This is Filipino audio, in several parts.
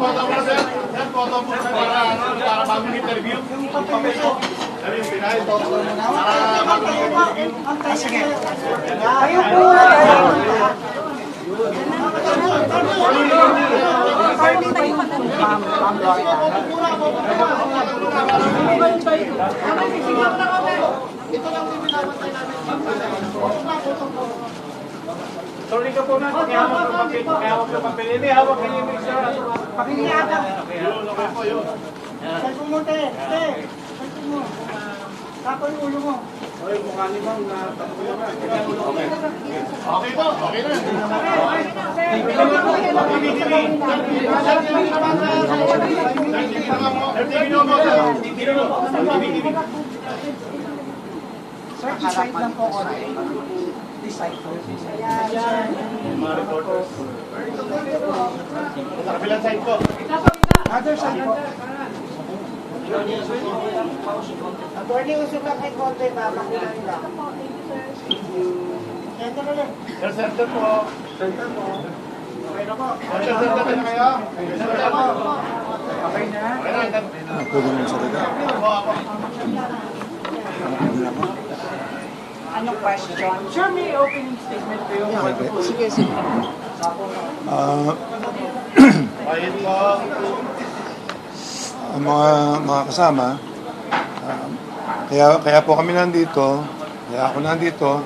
photo mo, sir. Sir, photo mo para bagong interview. Yung papel po. Sabi yung pinay, photo mo na. Para bagong interview. Sige. Kayo po. Sorry ka po na, pakihawak ng papel. Hindi, hawak kayo yung isa. Pakinggan. Okay po yun. Salpo mo, te. Te. Salpo mo. Tapo yung ulo mo. Okay, mukha ni Bang na tapo yun. Okay po, okay na. Sir, decide lang po ako. Decide po. Mga reporters. Sa kabilang side po. Other side po. Attorney, usok lang kay Conte ba? Makulang lang. Center ulit. Sir, center po. Center po. Okay na po. Center na kayo. Center po. Okay na. Okay na. Pwede naman sa taga. Anong question? Sure, may opening statement kayo. Sige, sige. Bayad po. Ang mga kasama, kaya po kami nandito, kaya ako nandito,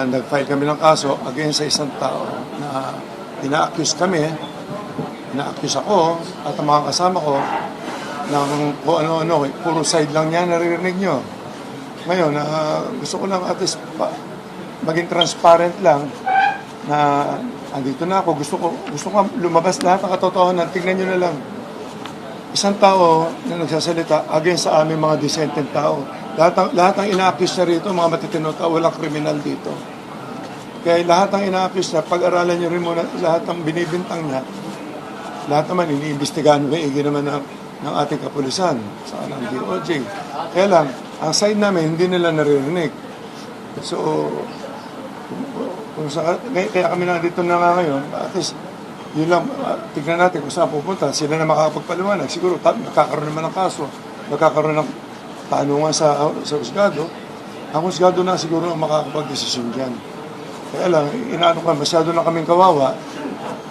nag-file kami ng kaso against sa isang tao na ina-accuse kami, ina-accuse ako at ang mga kasama ko ng kung ano-ano, puro side lang niya naririnig nyo. Ngayon, gusto ko lang at least maging transparent lang na andito na ako, gusto ko lumabas lahat ng katotohanan, tignan nyo na lang. Isang tao na nagsasalita against sa aming mga dissenting tao. Lahat ng ina-accuse niya rito, mga matitino tao, walang kriminal dito. Kaya lahat ng ina-accuse niya, pag-aralan niyo rin muna lahat ng binibintang niya, lahat naman iniimbestigahan maigi naman ng ating kapulisan sa ng DOJ. Kaya lang, ang side namin, hindi nila naririnig. So, kaya kami nandito na nga ngayon, at least, yun lang, tignan natin kung saan pupunta. Sila na makakapagpaliwanag. Siguro, magkakaroon naman ng kaso. Magkakaroon ng tanungan sa husgado. Ang husgado na siguro ang makakapag-desisyon dyan. Kaya lang, inaano ka, masyado na kaming kawawa.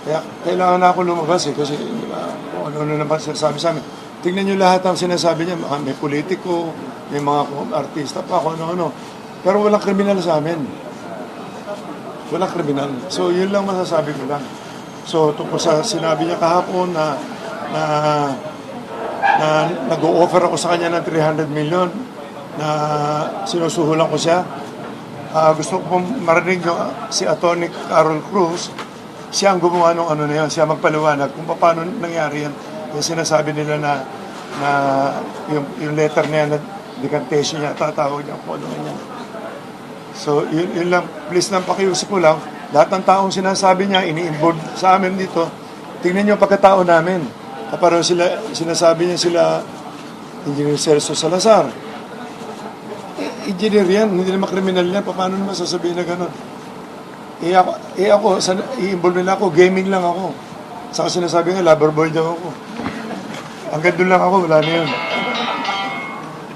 Kaya kailangan na ako lumabas kasi kung ano naman sinasabi sa amin. Tignan nyo lahat ang sinasabi niya. May politiko, may mga artista pa, kung ano-ano. Pero walang kriminal sa amin. Walang kriminal. So, yun lang masasabi ko lang. So, tungkol sa sinabi niya kahapon na nag-o-offer ako sa kanya ng 300 million na sinusuhulan ko siya. Gusto ko marinig si Atty. Carol Cruz, siya ang gumawa ng ano na yan, siya magpaliwanag kung paano nangyari yan. Yung sinasabi nila na yung letter na yan, na decantation niya, tatawag niya kung ano niya. So, yun lang, please lang pakiusap ko lang. Lahat ng taong sinasabi niya, ini-involve sa amin dito, tingnan niyo ang pagkatao namin. Kaparo sinasabi niya sila, Engineer Celso Salazar. Engineer yan, hindi naman kriminal yan, paano naman sasabihin na gano'n? Ako, i-involve nila ako, gaming lang ako. Saka sinasabi nga, lover boy daw ako. Hanggang doon lang ako, wala na yun.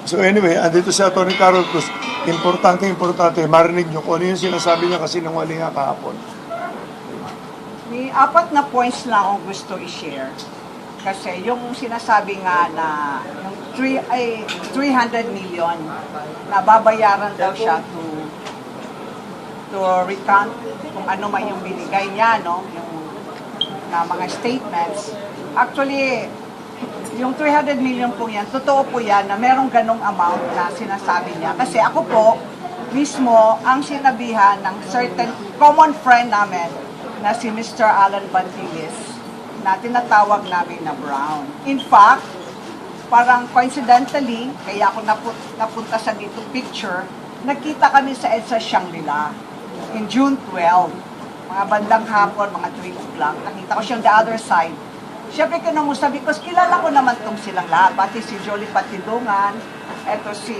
So anyway, andito si Atty. Carol Cruz. Importante, marinig nyo kung ano yung sinasabi niya kasi nang wali nga kahapon. May 4 na points na akong gusto i-share. Kasi yung sinasabi nga na yung 300 million na babayaran daw siya to recount kung ano man yung binigay niya, no? Yung na mga statements. Actually, yung 300 million po yan, totoo po yan na merong ganong amount na sinasabi niya. Kasi ako po, mismo, ang sinabihan ng certain common friend namin na si Mr. Alan Bantilis na tinatawag namin na Brown. In fact, parang coincidentally, kaya ako napunta sa dito picture, nagkita kami sa EDSA Shangri-La in June 12. Mga bandang hapon, mga 3 o'clock. Nakita ko siyang the other side. Siyempre kinamusta because kilala ko naman itong silang lahat. Pati si Jolie Patidungan, eto si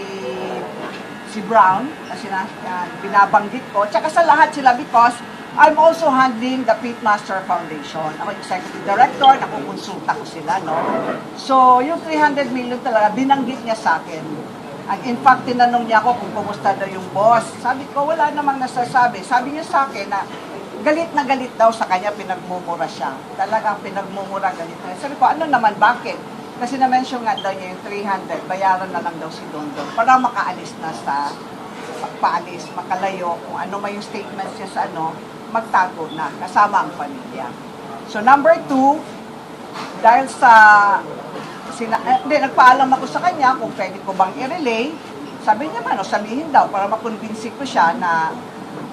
Brown, kasi binabanggit ko. Tsaka sa lahat sila because I'm also handling the Pitmaster Foundation. Ako executive director, nakukonsulta ko sila, no? So, yung 300 million talaga, binanggit niya sa akin. And in fact, tinanong niya ako kung kumusta daw yung boss. Sabi ko, wala namang nasasabi. Sabi niya sa akin na galit na galit daw sa kanya, pinagmumura siya. Talagang pinagmumura, galit na. Sabi ko, ano naman, bakit? Kasi na-mention nga daw niya yung 300, bayaran na lang daw si Dondon para makaalis na sa paalis, makalayo, kung ano may yung statements niya sa ano, magtago na, kasama ang pamilya. So number 2, dahil sa, nagpaalam ako sa kanya kung pwede ko bang i-relay, sabi niya man, sabihin daw, para makonvince ko siya na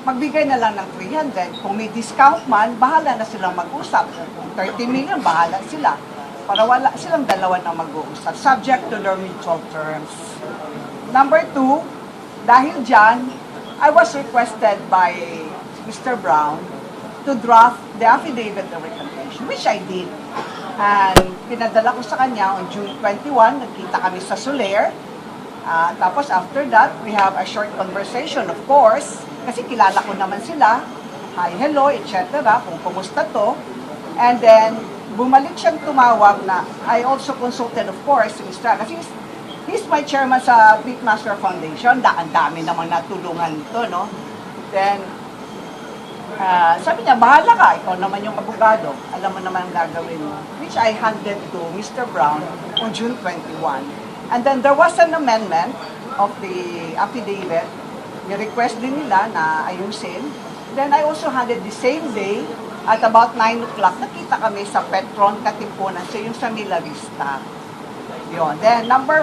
magbigay na lang ng 300. Kung may discount man, bahala na silang mag-usap. Kung 30 million, bahala sila. Para wala silang dalawa na mag-uusap, subject to their mutual terms. Number 2, dahil dyan, I was requested by Mr. Brown to draft the affidavit of recantation, which I did. And pinadala ko sa kanya on June 21, nagkita kami sa Soler. Tapos after that, we have a short conversation, of course, kasi kilala ko naman sila. Hi, hello, etc. Kung kumusta to. And then, bumalik siyang tumawag na I also consulted, of course, si Mr. Kasi he's my chairman sa Pitmaster Foundation. Ang dami namang natulungan nito, no? Then, sabi niya, bahala ka, ikaw naman yung abogado. Alam mo naman ang gagawin mo. Which I handed to Mr. Brown on June 21. And then there was an amendment of the affidavit. Ni-request din nila na ayusin. Then I also handed the same day at about 9 o'clock, nakita kami sa Petron Katipunan, so yung sa Mila Vista. Yun. Then number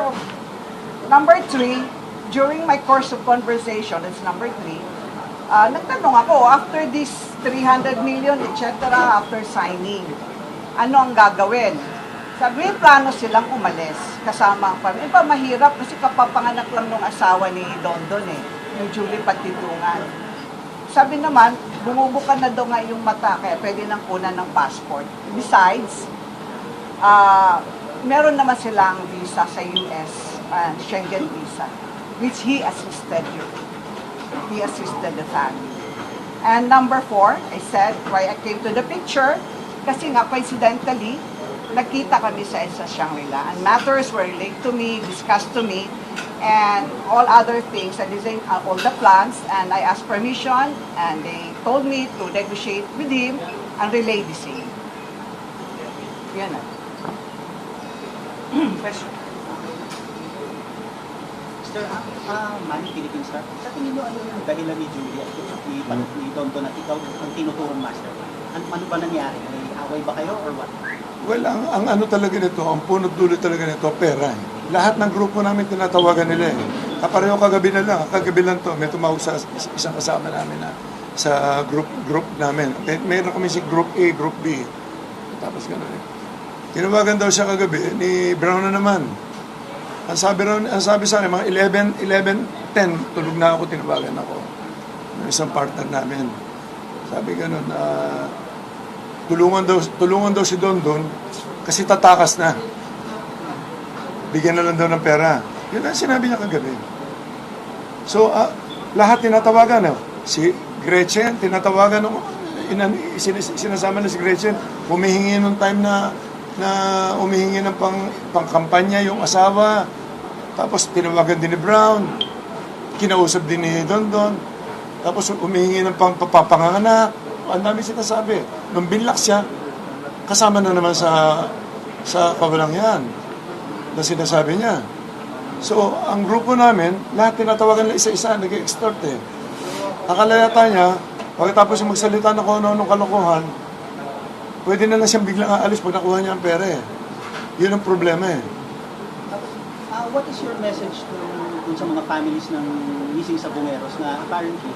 3, during my course of conversation, that's number 3, nagtanong ako, after this 300 million, etc., after signing, ano ang gagawin? Sabi, may plano silang umalis, kasama ang pamilya. Iba, mahirap kasi kapapanganak lang nung asawa ni Dondon yung Julie Patitungan. Sabi naman, bumubuka na daw nga yung mata, kaya pwede nang kunan ng passport. Besides, meron naman silang visa sa US, Schengen visa, which he assisted you. He assisted the family. And number 4, I said, why I came to the picture, kasi nga coincidentally, nagkita kami sa Shangri-La, and matters were relayed to me, discussed to me, and all other things, I designed all the plans, and I asked permission, and they told me to negotiate with him and relay the same. Yan na. Question. Mr. Manny Philippine Star, sa tingin nyo ano yung dahilan ni Julia ni Dondon at ikaw ang tinuturong master? Ano ba nangyari? May away ba kayo or what? Well, ang ano talaga nito, ang punot dulo talaga nito, pera. Lahat ng grupo namin tinatawagan nila eh. Kapareho kagabi na lang, kagabi lang to, may tumawag sa isang kasama namin na sa group namin. Mayroon kami si group A, group B. Tapos gano'n eh. Tinawagan daw siya kagabi, ni Brown na naman. Ang sabi sa akin, mga 11:10, tulog na ako, tinawagan ako. Ng isang partner namin. Sabi gano'n, tulungan daw si Dondon kasi tatakas na. Bigyan na lang daw ng pera. Yun ang sinabi niya kagabi. So, lahat tinatawagan. Si Gretchen, tinatawagan sinasama na si Gretchen. Humihingi nung time na humihingi ng pangkampanya yung asawa. Tapos tinawagan din ni Brown. Kinausap din ni Dondon. Tapos humihingi ng papanganak. Ang dami sinasabi. Nung binlock siya, kasama na naman sa kawalang yan na sinasabi niya. So, ang grupo namin, lahat tinatawagan na isa-isa, nag-extort eh. Akala yata niya, pagkatapos yung magsalita na kung ano-anong kalokohan, pwede na lang siyang biglang aalis pag nakuha niya ang pera eh. Yun ang problema eh. What is your message dun sa mga families ng missing sa Bungeros na apparently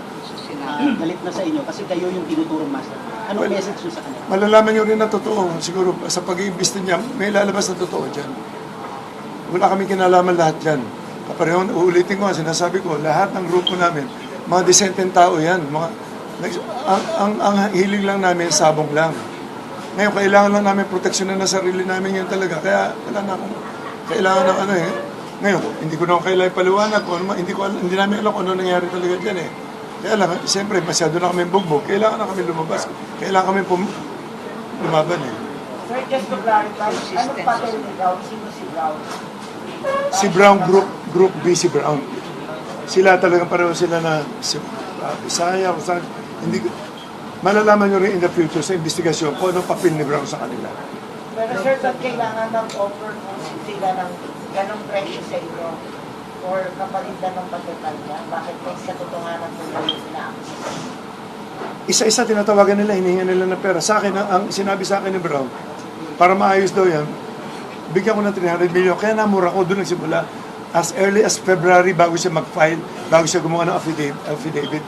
galit na sa inyo kasi kayo yung tinuturong master? Anong message nyo sa kanila? Malalaman nyo rin na totoo. Siguro sa pag-iimbista niya, may lalabas na totoo dyan. Wala kami kinalaman lahat dyan. Kaparehong uulitin ko, sinasabi ko, lahat ng grupo namin, mga disenteng tao yan. Ang hilig lang namin, sabong lang. Ngayon, kailangan lang namin proteksyonan na sarili namin yun talaga. Kaya, wala na akong kailangan ng Ngayon, hindi ko na kailangan paliwanag. Hindi namin alam kung ano nangyari talaga dyan eh. Kaya lang, siyempre, masyado na kami bugbog. Kailangan na kami lumabas. Kailangan kami lumaban eh. Sir, just to clarify, anong papel ni Brown? Sino si Brown? Si Brown Group B, si Brown. Sila talagang pareho sila na Bisaya, hindi malalaman nyo rin in the future sa investigasyon kung anong papel ni Brown sa kanila. Pero sir, ba't kailangan mag-offer kung sila ng ganong presyo sa inyo or kapalit na ng pagkatal niya? Bakit may katotohanan po na yung ina-access? Isa-isa tinatawagan nila, hinihingan nila ng pera. Sa akin, ang sinabi sa akin ni Brown, para maayos daw yan, bigyan ko ng 300 million. Kaya namura ko, doon nagsimula. As early as February, bago siya mag-file, bago siya gumawa ng affidavit.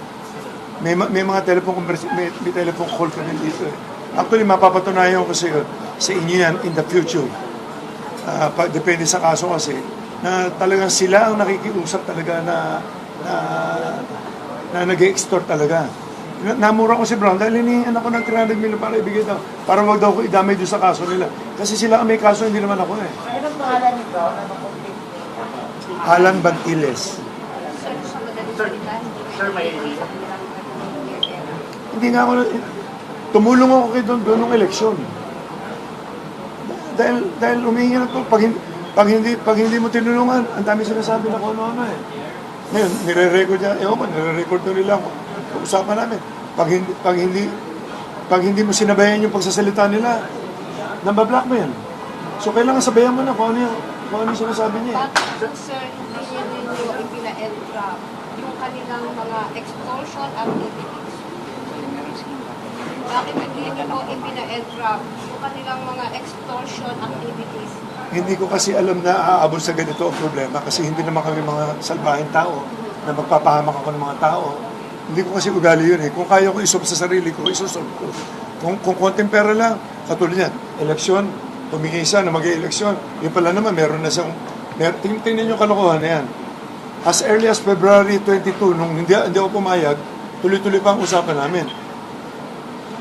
May mga telephone may telephone call kami dito eh. Actually, mapapatunayan ko sa inyo yan in the future. Depende sa kaso kasi, na talagang sila ang nakikiusap talaga na nag-extort talaga. Namura ko si Brown dahil hinihingan ako ng 300 million para ibigay daw. Para wag daw ko idamay doon sa kaso nila. Kasi sila ang may kaso, hindi naman ako eh. Anong pangalan ni Brown? Anong complete? Alan Bantiles. Sir, may Hindi nga ako, tumulong ako kay doon ng eleksyon. Dahil umihingi na to, pag hindi mo tinulungan, ang dami sinasabi na kung ano eh. Ngayon, nire-record niya, nire-record doon nila ako. Usapan namin. Pag hindi mo sinabayan yung pagsasalita nila, nambablock mo yan. So, kailangan sabayan mo na kung ano yung sinasabi niya. Bakit, sir, hindi niya ninyo ipina-entrap yung kanilang mga expulsion activities? Bakit hindi niyo po ipina-entrap yung kanilang mga extortion activities? Hindi ko kasi alam na aabot sa ganito ang problema kasi hindi naman kami mga salbahing tao na magpapahamak ako ng mga tao. Hindi ko kasi ugali yun eh. Kung kaya ko isolve sa sarili ko, isosolve ko. Kung konting pera lang, katulad yan, eleksyon, humingi isa na mag-eleksyon. Yung pala naman, meron na siyang, tingnan nyo kalokohan na yan. As early as February 22, nung hindi ako pumayag, tuloy-tuloy pa ang usapan namin.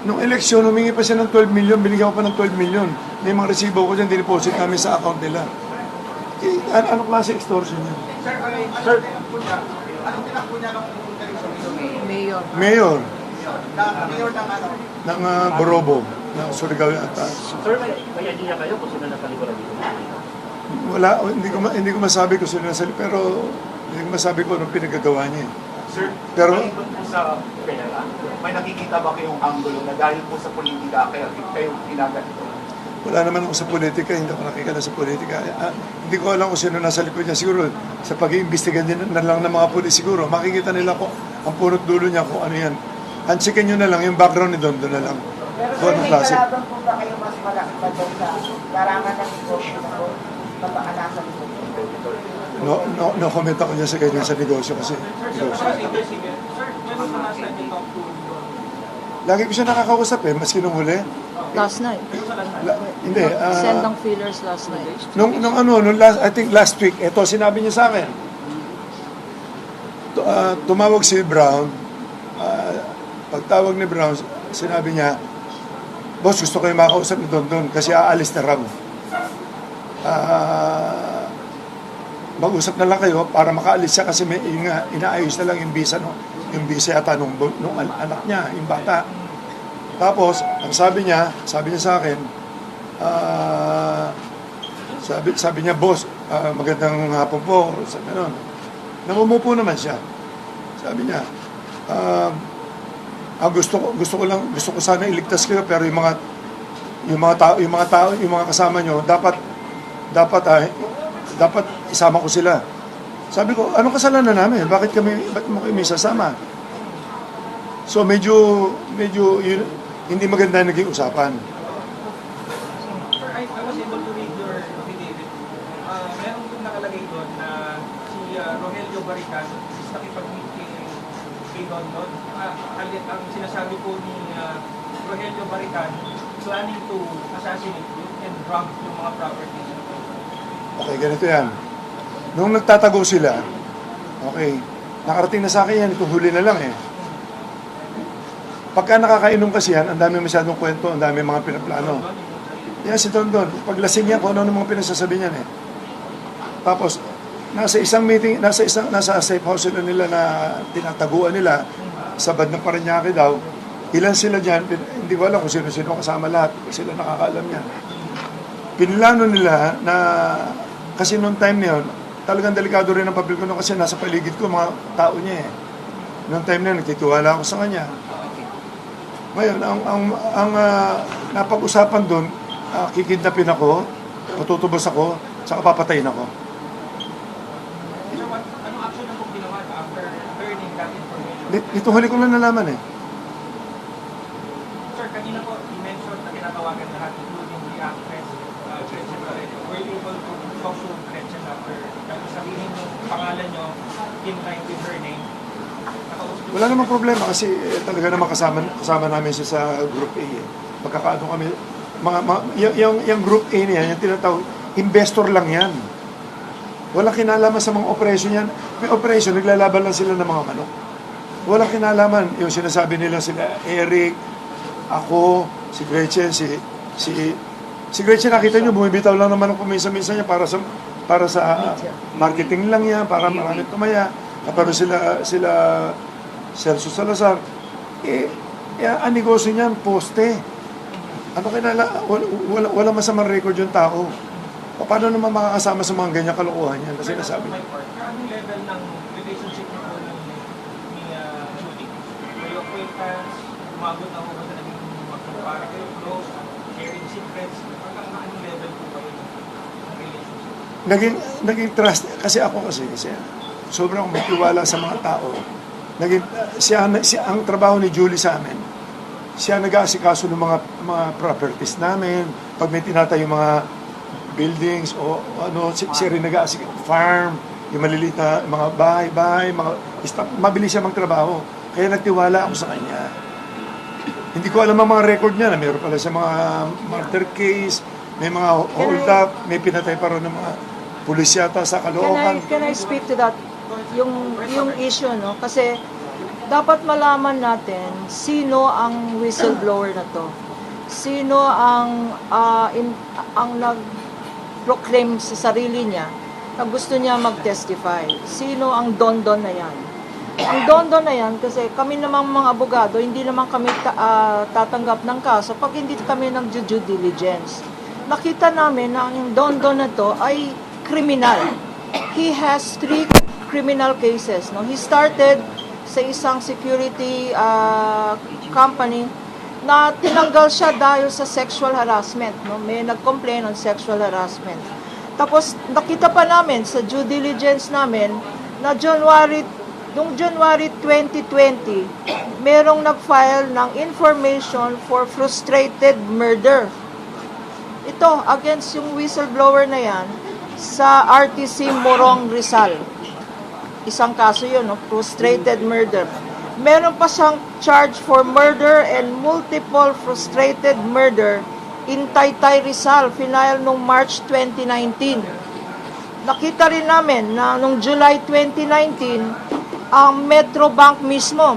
Nung eleksyon, humingi pa siya ng 12 million, binigyan ko pa ng 12 million. May mga resibo ko dyan, dineposit namin sa account nila. Anong klase extortion yan? Sir, anong tinakbo niya nung pumunta rin sa Mayor. Mayor Mayor ng ano? ng Borobo, ng Surigao yata. Sir, may idea kayo kung sino nakalikuran dito? Wala, hindi ko masabi kung sino nasa, pero hindi ko masabi ko anong pinagagawa niya. Sir, Pero- maliban po sa pera, may nakikita ba kayong angulo na dahil po sa politika kayo ginaganito? Wala naman ako sa politika, hindi ako nakikita sa politika. Hindi ko alam kung sino nasa likod niya. Siguro, sa pag-iimbestiga din na lang ng mga pulis, siguro, makikita nila ko ang punot dulo niya kung ano yan. Hansikin nyo na lang, yung background ni Don na lang. Pero Kung sir, anong may klase. kalaban po ba kayo mas malaki pa doon sa larangan ng negosyo na po? Mapakalasan po. No comment ako niya sa ganyan sa negosyo kasi. Negosyo. Lagi ko siya nakakausap eh, maski nung huli. Last night. Hindi. Send ng feelers last night. Nung I think last week, eto sinabi niya sa akin. Tumawag si Brown. Pagtawag ni Brown, sinabi niya, boss, gusto ko yung makausap ni Don kasi aalis na raw. Mag-usap na lang kayo para makaalis siya kasi may inaayos na lang yung visa, no? Yung visa yata nung anak niya, yung bata. Tapos, ang sabi niya sa akin, sabi niya, boss, magandang hapon po. Sabi nun. Namumupo naman siya. Sabi niya, gusto ko sana iligtas kayo pero yung mga kasama nyo dapat isama ko sila. Sabi ko, anong kasalanan namin? Bakit mo kami sasama? So medyo hindi maganda naging usapan. Sir, I was able to read your affidavit. Meron doon nakalagay doon na si Rogelio Barican is nakipag-meet kay Don. Ang sinasabi po ni Rogelio Barican planning to assassinate you and rob yung mga properties. Okay, ganito yan. Nung nagtatago sila, okay, nakarating na sa akin yan, itong huli na lang eh. Pagka nakakainom kasi yan, ang dami masyadong kwento, ang dami mga pinaplano. Yan si Don. Paglasing yan, kung ano mga pinagsasabi niyan eh. Tapos, nasa isang meeting, nasa safe house nila na tinataguan nila, sa band ng Parañaque daw. Ilan sila dyan, hindi ko alam kung sino-sino kasama lahat. Sila nakakaalam yan. Pinlano nila na, kasi noong time na yun, talagang delikado rin ang papel ko noon kasi nasa paligid ko mga tao niya eh. Noong time na yun, nagtitiwala ako sa kanya. Ngayon, ang napag-usapan doon, kikidnapin ako, patutubos ako, saka papatayin ako. Sir, anong action na po ginawa after learning that information? Dito huli ko lang nalaman eh. Sir, kanina po, i-mention na tinatawagan lahat, including the actress, Gretchen Barreto. Were you able to talk to Gretchen after sabihin yung pangalan nyo in line with her name? Wala namang problema kasi talaga naman kasama namin siya sa Group A eh. Magkakaano kami, yung Group A niya, yung tinatawag, investor lang yan. Walang kinalaman sa mga operation yan. May operation, naglalaban lang sila ng mga manok. Walang kinalaman. Yung sinasabi nila sila, Eric, ako, si Gretchen, si Gretchen, nakita nyo, bumibitaw lang naman kung minsan-minsan niya para sa marketing lang yan, para maraming tumaya. Pero sila Celso Salazar, ang negosyo niyan, poste. Ano wala masamang record yung tao. Paano naman makakasama sa mga ganyan kalokohan yan? Kasi nasabi niya. Anong level ng relationship niyo po ni Judy? Kayo acquaintance, umabot na ako ba na naging magkumpara kayo, close, sharing secrets, hanggang anong level po kayo ng relationship? Naging trust, kasi sobrang may tiwala sa mga tao. Ang trabaho ni Julie sa amin, siya nag-aasikaso ng mga properties namin. Pag may tinatayo mga buildings o ano, siya rin nag-aasikaso, farm, yung maliliit na mga bahay, mabilis siya magtrabaho. Kaya nagtiwala ako sa kanya. Hindi ko alam ang mga record niya na mayroon pala siya mga murder case, may mga hold up, may pinatay pa rin ng mga pulis yata sa Caloocan. Can I speak to that? Yung issue, no? Kasi dapat malaman natin sino ang whistleblower na to. Sino ang nag-proclaim sa sarili niya na gusto niya mag-testify. Sino ang don-don na yan? Ang don-don na yan, kasi kami namang mga abogado, hindi naman kami tatanggap ng kaso pag hindi kami nag-due diligence. Nakita namin na ang don-don na to ay criminal. He has 3 criminal cases. No? He started sa isang security company na tinanggal siya dahil sa sexual harassment. No? May nag-complain on sexual harassment. Tapos nakita pa namin sa due diligence namin na noong January 2020, merong nag-file ng information for frustrated murder. Ito, against yung whistleblower na yan, sa RTC Morong Rizal. Isang kaso yun, no? Frustrated murder. Meron pa siyang charge for murder and multiple frustrated murder in Taytay Rizal, final noong March 2019. Nakita rin namin na noong July 2019, ang Metrobank mismo,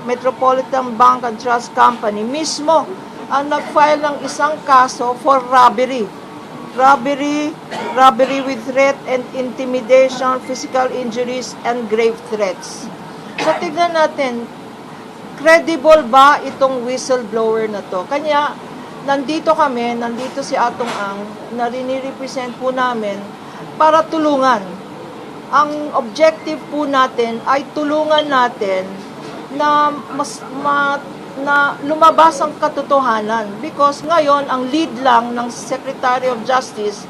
Metropolitan Bank and Trust Company mismo, ang nag-file ng isang kaso for robbery with threat and intimidation, physical injuries, and grave threats. So, tignan natin, credible ba itong whistleblower na to? Kanya, nandito si Atong Ang, na rini-represent po namin para tulungan. Ang objective po natin ay tulungan natin na na lumabas ang katotohanan, because ngayon ang lead lang ng Secretary of Justice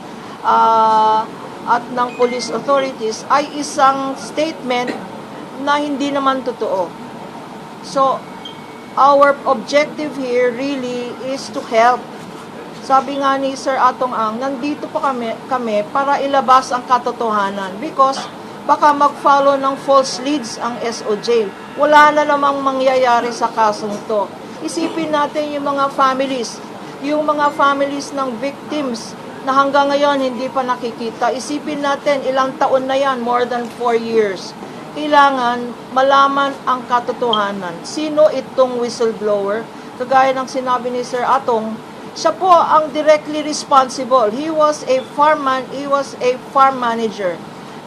at ng police authorities ay isang statement na hindi naman totoo. So our objective here really is to help. Sabi nga ni Sir Atong Ang, nandito pa kami para ilabas ang katotohanan, because baka mag-follow ng false leads ang SOJ. Wala na namang mangyayari sa kasong to. Isipin natin yung mga families ng victims na hanggang ngayon hindi pa nakikita. Isipin natin, ilang taon na yan, more than 4 years. Kailangan malaman ang katotohanan. Sino itong whistleblower? Kagaya ng sinabi ni Sir Atong, siya po ang directly responsible. He was a farm manager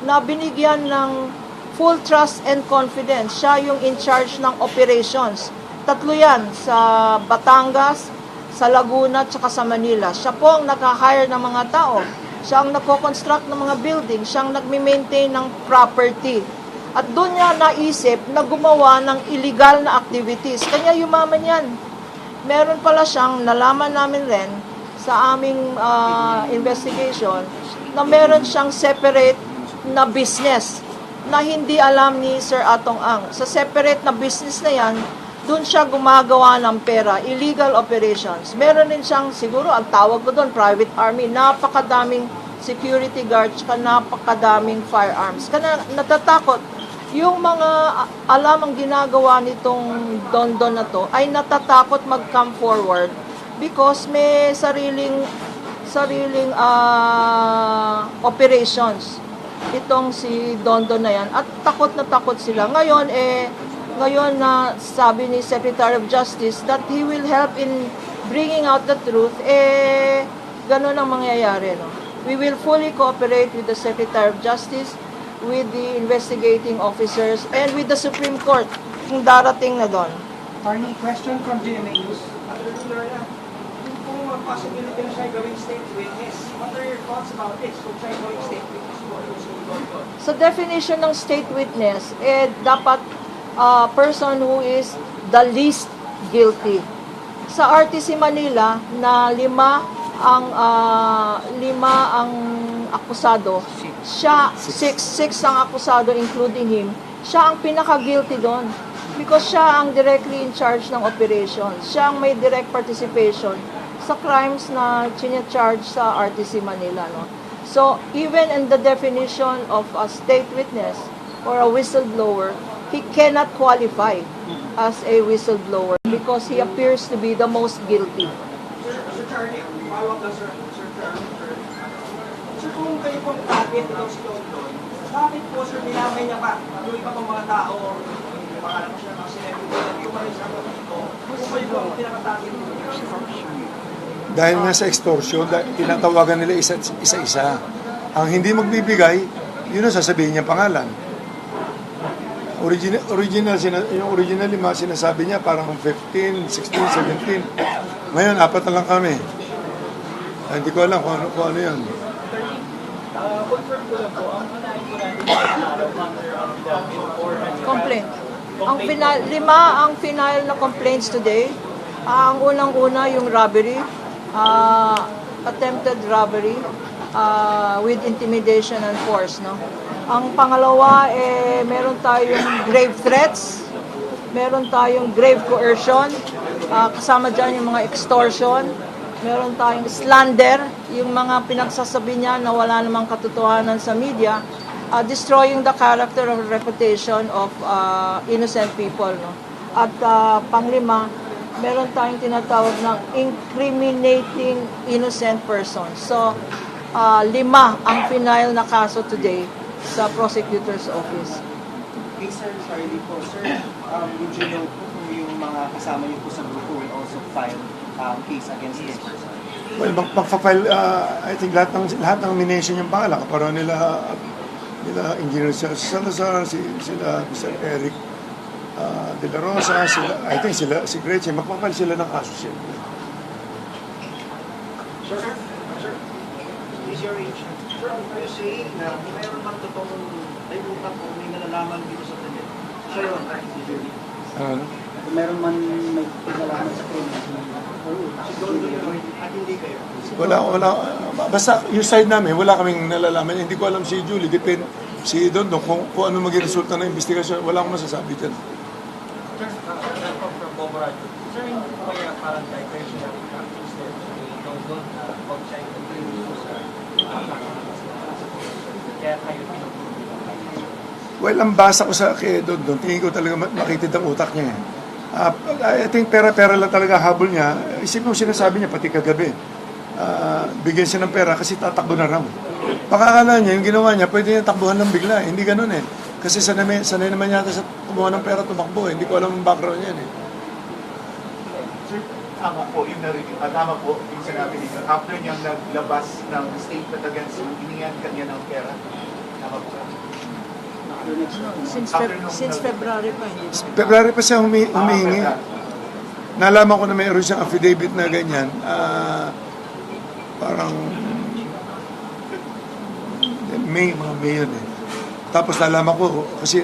na binigyan ng full trust and confidence. Siya yung in charge ng operations. Tatlo yan, sa Batangas, sa Laguna, at saka sa Manila. Siya po ang naka-hire ng mga tao. Siya ang nagko-construct ng mga building. Siya ang nagme-maintain ng property. At doon niya naisip na gumawa ng illegal na activities. Kanya yumaman yan. Meron pala siyang, nalaman namin rin sa aming investigation, na meron siyang separate na business na hindi alam ni Sir Atong Ang. Sa separate na business na yan, doon siya gumagawa ng pera, illegal operations. Meron din siyang, siguro ang tawag ko doon, private army, napakadaming security guards, napakadaming firearms. Kaya natatakot. Yung mga alam ang ginagawa nitong Don na to, ay natatakot mag-come forward because may sariling operations itong si Don na yan. At takot na takot sila. Ngayon na sabi ni Secretary of Justice that he will help in bringing out the truth, ganun ang mangyayari. No? We will fully cooperate with the Secretary of Justice, with the investigating officers, and with the Supreme Court kung darating na doon. Attorney, question from GMA News. Attorney Lorna, kung possibility na siya gawing state witness, what are your thoughts about this? Kung siya gawing state witness, kung ano si Don? Sa definition ng state witness, dapat person who is the least guilty. Sa RTC Manila na lima ang akusado, siya six ang akusado including him. Siya ang pinaka-guilty doon because siya ang directly in charge ng operations. Siya ang may direct participation sa crimes na charge sa RTC Manila, no. So even in the definition of a state witness or a whistleblower, he cannot qualify as a whistleblower because he appears to be the most guilty. Sir Charlie, follow-up lang, Sir Charlie. Sir, kung kayo pong target ng si Don, bakit po, Sir, nilamay niya pa yung iba pang mga tao, yung pangalan ko siya ng celebrity, yung mga isa dito, kung kayo po ang pinaka-target mo? Dahil nga sa extortion, tinatawagan nila isa-isa. Ang hindi magbibigay, yun ang sasabihin niya pangalan. Yung original lima, sinasabi niya parang 15, 16, 17. Ngayon, 4 na lang kami. Hindi ko alam kung ano yan. Complaint. Lima ang final na complaints today. Ang unang-una yung robbery, attempted robbery with intimidation and force, no. Ang pangalawa, meron tayong grave threats, meron tayong grave coercion, kasama dyan yung mga extortion, meron tayong slander, yung mga pinagsasabi niya na wala namang katotohanan sa media, destroying the character or reputation of innocent people, no. At panglima, meron tayong tinatawag ng incriminating innocent persons. So, 5 ang final na kaso today sa prosecutor's office. Okay, Sir Charlie po. Sir, would you know po kung yung mga kasama niyo po sa grupo will also file case against this person? Well, magpa-file, I think lahat ng mination yung pangalan. Kaparoon nila Engineer Salazar, sila Mr. Eric De La Rosa, I think si Gretchen, magpa-file sila ng kaso siya. Sir, is your age? Sir, are you saying na mayroon man totoong ay utak kung may nalalaman dito sa kanya? Siya yun, Ano? Kung meron man may pinalaman sa krimen, si Don yun, at hindi kayo. Wala. Basta yung side namin, wala kaming nalalaman. Hindi ko alam si Julie, si Don, kung ano maging resulta ng investigasyon, wala akong masasabi dyan. Sir, from Bobo Radio. Sir, hindi po kaya parang diversionary practice din doon na pag siya yung kaya kayo pinag-uulit. Well, ang basa ko sa kay Don, tingin ko talaga makitid ang utak niya. I think pera-pera lang talaga habol niya. Isipin mo sinasabi niya, pati kagabi. Bigyan siya ng pera kasi tatakbo na raw. Pakakala niya, yung ginawa niya, pwede niya takbuhan lang bigla. Hindi ganun eh. Kasi sanay naman yata sa kumuha ng pera, tumakbo. Hindi ko alam ang background niya eh. Sir, tama po yung sinabi niya. After niyang naglabas ng statement against him, hiningan kanya ng pera. Tama po. Your next Since February pa, hindi. February pa siya humihingi. Nalaman ko na mayroon siyang affidavit na ganyan. Parang mga May yun eh. Tapos nalaman ko, kasi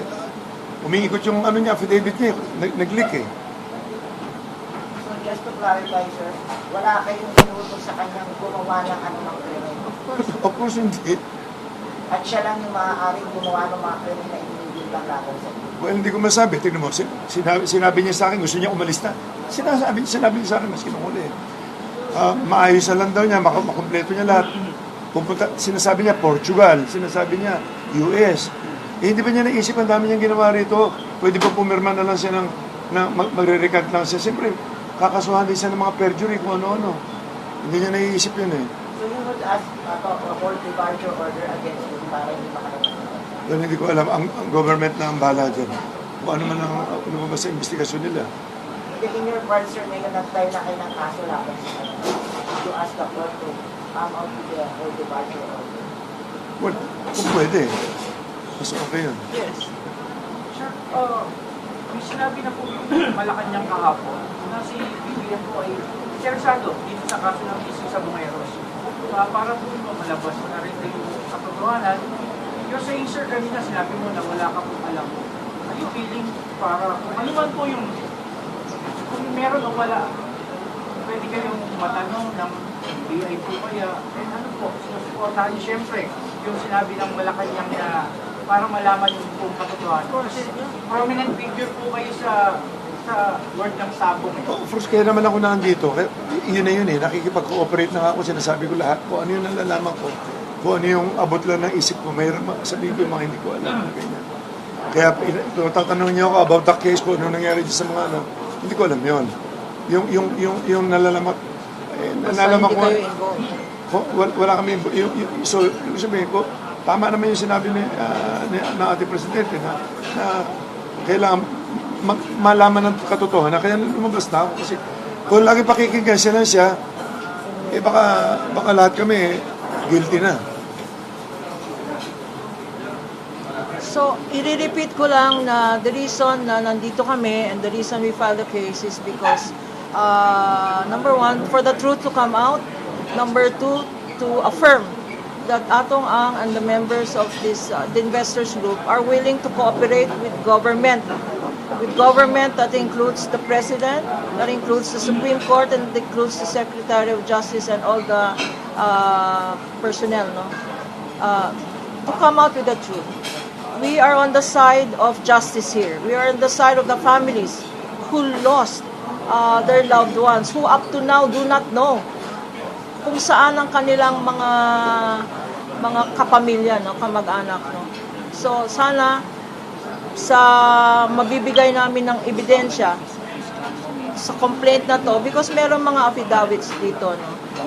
umiikot yung ano niya, affidavit niya, nag-leak eh. So just to clarify, sir, wala kayong inutos sa kanyang gumawa ng anumang krimen. Of course hindi. At siya lang yung maaaring gumawa ng mga krimen na inibig lang laban sa inyo. Well, hindi ko masabi. Tingnan mo, sinabi niya sa akin, gusto niya umalis na. Sinabi niya sa akin, mas kinukuli. Maayos na lang daw niya, makumpleto niya lahat. Sinasabi niya Portugal, sinasabi niya US. Hindi ba niya naisip ang dami niyang ginawa rito? Pwede ba pumirma na lang siya magre-recant lang siya? Siyempre, kakasuhan din siya ng mga perjury kung ano-ano. Hindi niya naiisip yun eh. So you would ask for departure order against him para hindi makalabas? Well, hindi ko alam. Ang government na ang bahala dyan. Kung ano man ang lumabas sa investigasyon nila. In your part, sir, ngayon nag-file na kayo ng kaso laban sa kanya. You ask the court to come out with the for departure order. Well, kung pwede. Mas okay yun. Yes. Sir, may sinabi na po yung Malacanang kahapon na si BBM po ay interesado dito sa kaso ng isip sa Bumeros. Para po malabas na rin yung katotohanan. You're saying, sir, kanina sinabi mo na wala ka pong alam. Are you feeling para kung ano man po yung kung meron o wala, pwede kayong matanong ng BI po kaya, ano po, sinusuportahan niyo siyempre yung sinabi ng Malacanang na para malaman yung kung katotohanan. Kasi prominent figure po kayo sa word ng sabong. Of course, kaya naman ako nandito. Yun na yun eh. Nakikipag-cooperate na nga ako. Sinasabi ko lahat. Kung ano yung nalalaman ko. Kung ano yung abot lang ng isip ko. Mayroon sabihin ko yung mga hindi ko alam. Ganyan. Kaya tatanungin niyo ako about the case, kung ano nangyari dyan sa mga ano. Hindi ko alam yun. Yung nalalaman. Nalalaman ko. Wala kami. So, sabihin ko, tama naman yung sinabi ng ating presidente na kailangan malaman ng katotohanan. Kaya lumabas na ako. Kasi kung lagi pakikinggan siya lang siya, eh baka lahat kami guilty na. So, i-repeat ko lang na the reason na nandito kami and the reason we filed the case is because number one, for the truth to come out. Number two, to affirm that Atong Ang and the members of this the investors group are willing to cooperate with government that includes the President, that includes the Supreme Court, and that includes the Secretary of Justice and all the personnel, to come out with the truth. We are on the side of justice here. We are on the side of the families who lost their loved ones, who up to now do not know kung saan ang kanilang mga kapamilya, kamag-anak. So sana sa mabibigay namin ng ebidensya sa complaint na to, because meron mga affidavits dito,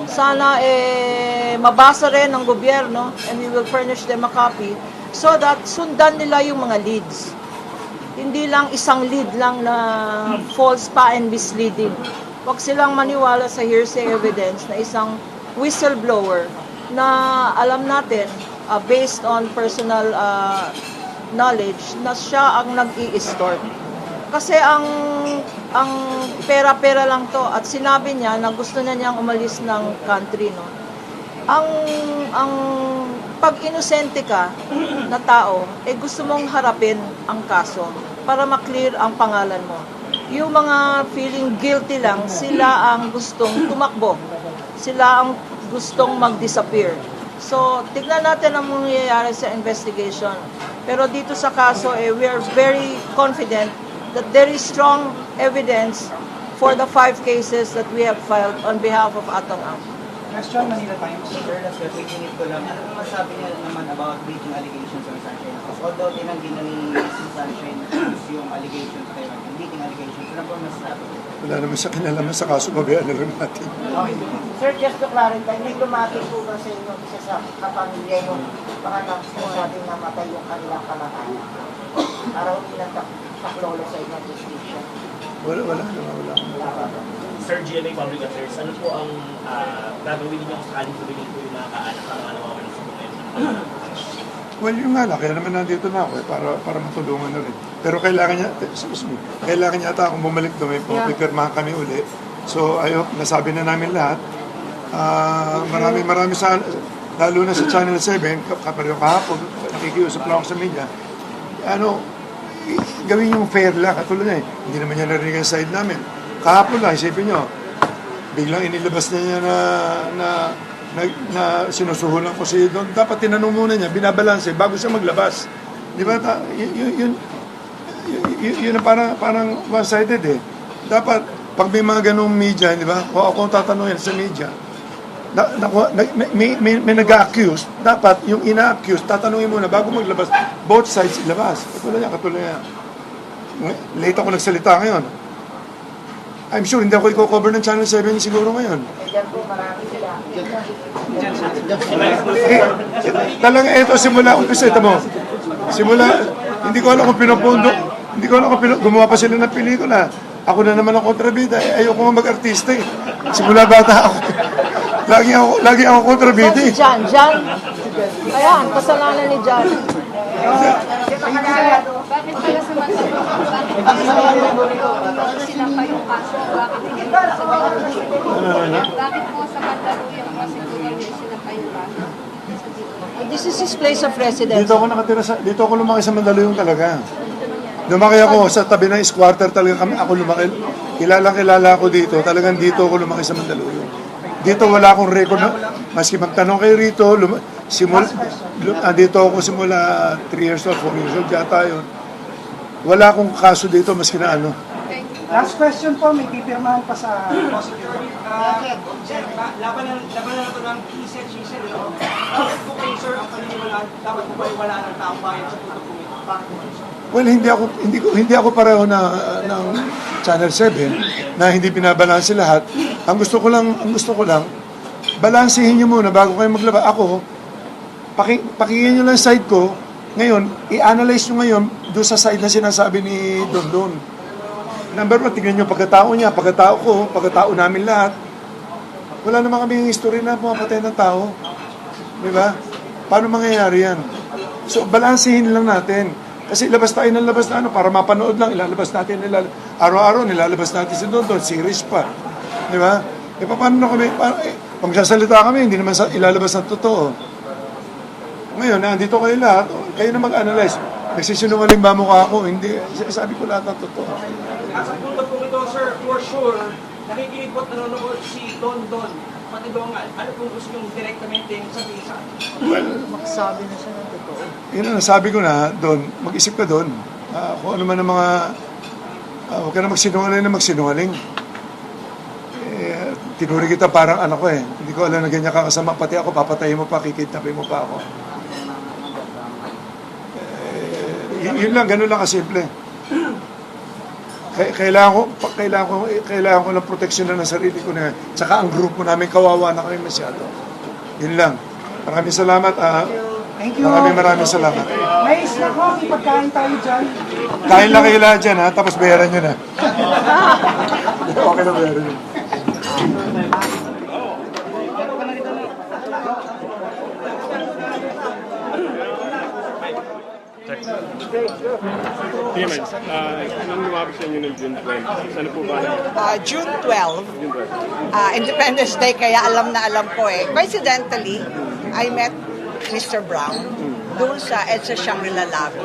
sana mabasa rin ng gobyerno, and we will furnish them a copy so that sundan nila yung mga leads. Hindi lang isang lead lang na false pa and misleading. Huwag silang maniwala sa hearsay evidence na isang whistleblower na alam natin, based on personal knowledge, na siya ang nag-i-store. Kasi ang pera-pera lang to, at sinabi niya na gusto na niyang umalis ng country. Ang pag inosente ka na tao, gusto mong harapin ang kaso para maklear ang pangalan mo. Yung mga feeling guilty lang, sila ang gustong tumakbo. Sila ang gustong mag-disappear. So, tignan natin ang mangyayari sa investigation. Pero dito sa kaso, we are very confident that there is strong evidence for the 5 cases that we have filed on behalf of Atong Ang. Question, Manila Times, sir, that's the tweeting it ko lang. Ano masabi niya naman about breaching allegations on Sunshine? Although tinanggi na ni Sunshine yung allegations kayo, yung breaching allegations, ano po masasabi? Wala naman sa kinalaman sa kaso, babayaan na lang natin. Sir, just to clarify, may lumapit po ba sa inyo isa sa kapamilya yung baka nagsasabing namatay yung kanilang kamag-anak? Para hindi lang taklolo sa inyong justicia. Wala. Sir, GMA Public Affairs, ano po ang gagawin niyo sakaling tuloy po yung mga kaanak ng mga nawawala sa Bumeros? Well, yung nga lang, kaya naman nandito na ako para matulungan na rin. Pero kailangan niya, kailangan niya ata akong bumalik doon, may pipirmahan kami uli. So, nasabi na namin lahat. Marami sa, lalo na sa Channel 7, kapareho kahapon, nakikiusap lang ako sa media. Gawin yung fair lang, katulad na hindi naman niya narinig ang side namin. Kahapon lang, isipin nyo, biglang inilabas na niya na sinusuhulan ko si Don. Dapat tinanong muna niya, binabalanse bago siya maglabas. Di ba? Yun parang one-sided eh. Dapat, pag may mga ganong media, di ba? O ako ang tatanungin sa media, may nag-accuse, dapat yung ina-accuse, tatanungin muna bago maglabas, both sides ilabas. Katulad niya. Late ako nagsalita ngayon. I'm sure hindi ako i-cover ng Channel 7 siguro ngayon. Diyan po marami sila. Talaga ito simula umpisa ito mo. Hindi ko alam kung pinopondo. Hindi ko alam kung gumawa pa sila ng pelikula. Ako na naman ang kontrabida. Ayoko nga mag-artista eh. Simula bata ako. Lagi ako kontrabida eh. Si Jan. Ayan, kasalanan ni Jan. Bakit pala sa Mandaluyong? Bakit pala sa Mandaluyong sila pa yung kaso? Bakit hindi pa sa Mandaluyong? Bakit po sa Mandaluyong kasi sila pa yung kaso? This is his place of residence. Dito ako lumaki sa Mandaluyong talaga. Lumaki ako sa tabi ng squatter talaga kami. Ako lumaki. Kilala ako dito. Talagang dito ako lumaki sa Mandaluyong. Dito wala akong record na, maski magtanong kayo rito, dito ako simula 3 years old, 4 years old yata yun. Wala akong kaso dito maski na ano. Last question po, may pipirmahan pa sa prosecutor. Laban na ito ng he said, she said. Bakit po kayo, sir, ang paniniwalaan, dapat po ba wala ng taong bayan sa tutok po ito? Bakit po, sir? Well, hindi ako pareho ng Channel 7 na hindi binabalanse lahat. Ang gusto ko lang balansehin niyo muna bago kayo maglaba. Ako, pakinggan niyo lang side ko. Ngayon, i-analyze niyo ngayon doon sa side na sinasabi ni Don. Number 1, tingnan niyo pagkatao niya, pagkatao ko, pagkatao namin lahat. Wala naman kami history na pumapatay ng tao. Di ba? Paano mangyayari yan? So, balansehin lang natin. Kasi labas tayo ng labas na para mapanood lang, ilalabas natin, araw-araw nilalabas natin si Don, series pa. Di ba? Paano na kami, pag sasalita kami, hindi naman ilalabas ng totoo. Ngayon, nandito kayo lahat, kayo na mag-analyze. Nagsisinungaling ba mukha ako? Hindi, sabi ko lahat ng totoo. Sa punto po ito, sir, for sure, nakikinig po at nanonood si Don. Pati Dongal, ano pong gusto yung direktamente yung sabihin sa akin? Well, Magsabi na siya ng totoo. yun ang nasabi ko na, Don, mag-isip ka doon. Kung ano man ang mga, huwag ka na magsinungaling. Tinuri kita parang anak ko eh. Hindi ko alam na ganyan kakasama. Pati ako, papatayin mo pa, kikidnapin mo pa ako. Yun lang, ganun lang kasimple. Kailangan ko ng proteksyon na ng sarili ko na. Tsaka ang grupo namin, kawawa na kami masyado. Yun lang. Maraming salamat. Thank you. Maraming salamat. May isla ko, ipagkain tayo dyan. Kain lang kayo lahat dyan, ha? Tapos bayaran nyo na. Okay na bayaran nyo. Anong lumabas sa inyo ng June 12? Saan po ba? June 12, Independence Day, kaya alam na alam ko eh. Coincidentally, I met Mr. Brown doon sa EDSA Shangri-La lobby.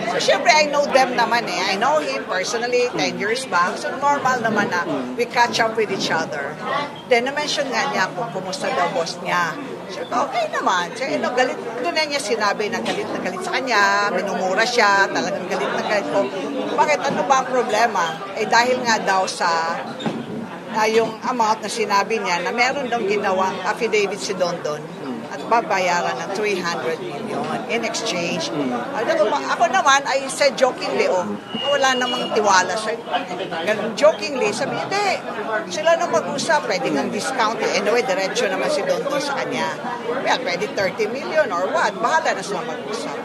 So, syempre, I know them naman eh. I know him personally 10 years back. So, normal naman na we catch up with each other. Then, na-mention nga niya kung kumusta daw boss niya. So, okay naman. So, galit, doon na niya sinabi na galit sa kanya, minumura siya, talagang galit na galit ko. Bakit? Ano ba ang problema? Eh, dahil nga daw sa yung amount na sinabi niya na meron daw ginawang affidavit si Don at babayaran ng 300 million in exchange. Ako naman, I said jokingly, wala namang tiwala sa jokingly, sabi, hindi, sila na mag-usap, pwede ng discount. Anyway, diretso naman si Don sa kanya. Well, pwede 30 million or what, bahala na sila mag-usap.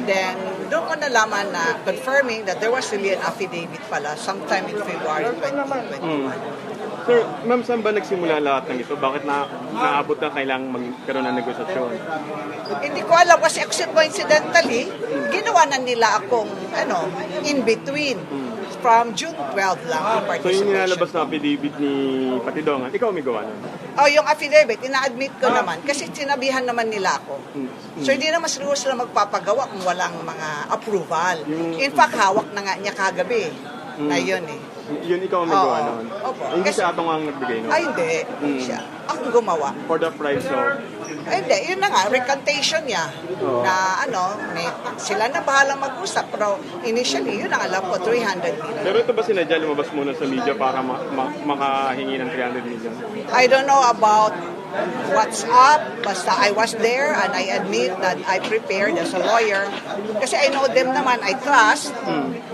Then, doon ko nalaman na confirming that there was really an affidavit pala sometime in February 2021. Sir, ma'am, saan ba nagsimula lahat ng ito? Bakit naabot na kailangang magkaroon ng negosasyon? Hindi ko alam kasi coincidentally, ginawa na nila akong in between. From June 12 lang ang So yung participation. nilalabas na affidavit ni Patidongan, ikaw may gawa nun? Oh, yung affidavit, ina-admit ko naman kasi sinabihan naman nila ako. So hindi naman siguro sila magpapagawa kung walang mga approval. In fact, hawak na nga niya kagabi na yun eh. Yun ikaw may gawa Oo. nun? Opo. Hindi Kasi- siya atong ang nagbigay nun? Ay, hindi. Siya. Akong gumawa. For the price of... Ay, hindi. Yun na nga, recantation niya. Oo. Na sila na bahala mag-usap. Pero initially, yun ang alam ko, 300 million. Pero ito ba sinadya lumabas muna sa media para makahingi ng 300 million? I don't know about what's up. Basta I was there and I admit that I prepared as a lawyer. Kasi I know them naman, I trust.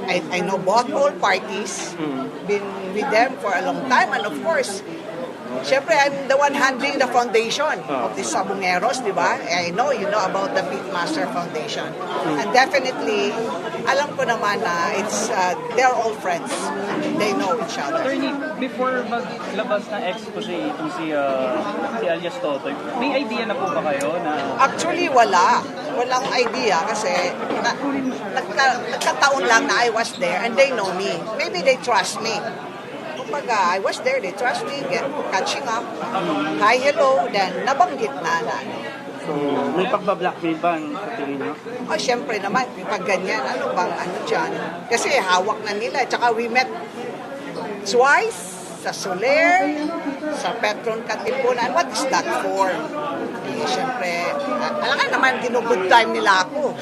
I know both parties. Been with them for a long time. And of course, syempre, I'm the one handling the foundation of the Sabongeros, di ba? I know, you know about the Pitmaster Foundation. And definitely, alam ko naman na they're all friends. They know each other. Attorney, before maglabas ng expose itong si alias Totoy, may idea na po ba kayo na... Actually, wala. Walang idea kasi nagkataon lang na I was there and they know me. Maybe they trust me. Kumbaga, I was there, they trust me, catching up. Hi, hello, then nabanggit na. May pagba-blackmail ba sa tingin nyo? Oh, syempre naman, pag ganyan, ano bang dyan? Kasi hawak na nila. Tsaka we met twice sa Soler, sa Petron Katipunan. What is that for? Eh, syempre, alam nga naman, good time nila ako.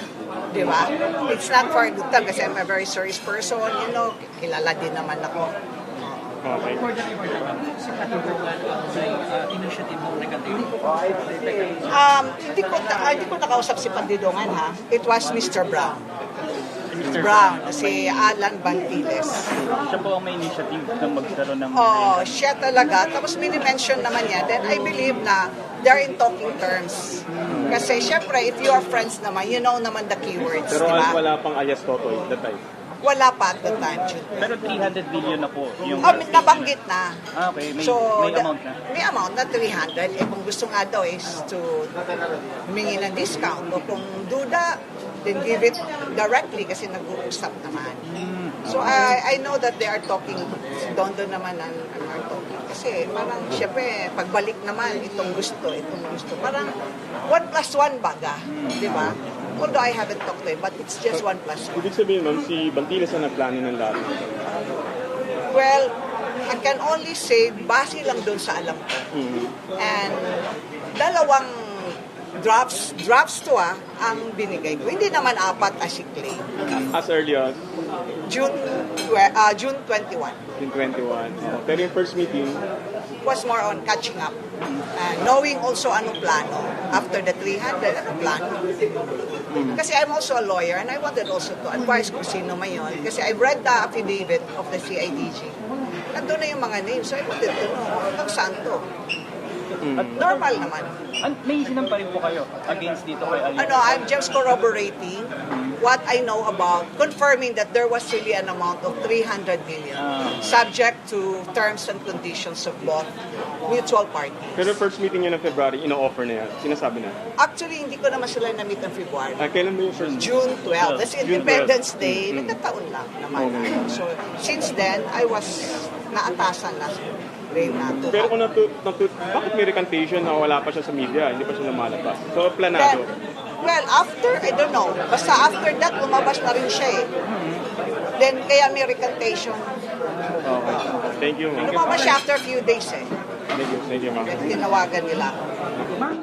Di ba? It's not for a good time kasi I'm a very serious person. You know, kilala din naman ako. Okay. For the record, si Patidongan sa initiative ng recantation. Hindi ko nakausap si Pandidongan ha. It was Mr. Brown. Mr. Brown, si Alan Bantiles. Siya po ang may initiative na magkaroon ng... Oh, siya talaga. Tapos mini-mention naman niya. Then I believe na they're in talking terms. Kasi syempre, if you are friends naman, you know naman the keywords, Pero di ba? wala pang alias Totoy that time. Wala pa at the time. Pero 300 billion na po yung... Nabanggit na. Okay, may the- amount na. May amount na 300. Eh, kung gusto nga daw is to humingi ng discount. O kung duda, then give it directly kasi nag-uusap naman. So I know that they are talking. Si Dondo naman ang are talking. Kasi parang, syempre, pagbalik naman, itong gusto. Parang 1+1 baga. Di ba? Although I haven't talked to him, but it's just 1+1. Ibig sabihin, ma'am, si Bantiles ang nagplano ng lahat. Well, I can only say, base lang doon sa alam ko. And dalawang drafts to ang binigay ko. Hindi naman 4 as he claimed. As early as June 21 June 21. Pero yung first meeting, was more on catching up. Knowing also anong plano. After the 300, anong plano. Kasi I'm also a lawyer and I wanted also to advise kung sino man yun. Kasi I read the affidavit of the CIDG. Nandun na yung mga names. So I wanted to know hanggang saan to. Normal naman. May sinampa rin po kayo against dito kay alias? I'm just corroborating what I know about, confirming that there was really an amount of 300 million subject to terms and conditions of both mutual parties. pero first meeting niya ng February, ino-offer na yan. Sinasabi na. Actually, hindi ko naman sila na-meet ng February. Kailan ba yung first? June 12. That's June 12. Independence Day. Nagkataon lang naman. So, since then, I was naatasan na rin nato. Pero kung bakit may recantation na wala pa siya sa media, hindi pa siya lumalabas? So, planado. Well, after, I don't know. Basta after that, lumabas na rin siya eh. Then, kaya may recantation. Okay. Thank you, ma'am. Lumabas siya after a few days eh. Thank you, ma'am. Tinawagan nila ako. Ma'am,